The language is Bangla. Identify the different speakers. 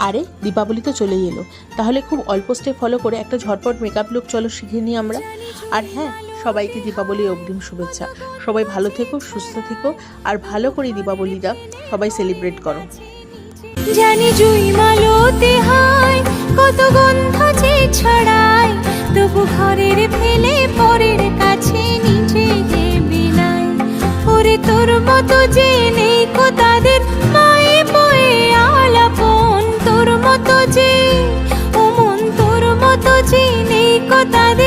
Speaker 1: আরে দীপাবলি তো চলেই এলো, তাহলে খুব অল্প স্টেপ ফলো করে একটা ঝটপট মেকআপ লুক চলো শিখে নিই আমরা। আর হ্যাঁ, সবাইকে দীপাবলির অগ্রিম শুভেচ্ছা। সবাই ভালো থেকো, সুস্থ থেকো, আর ভালো করে দীপাবলিটা সবাই সেলিব্রেট করো।
Speaker 2: জানি জুই মালোতে হয় কত গন্ধ যে ছড়ায়, তবু ঘরের ফেলে পরের কাছে নিজেকে বিলাই। ওরে তোর মতো যে নেই কো তাদের মায়ে বয়ে আলাপন, তোর মতো যে ও মন তোর মতো যে নেই কো তাদের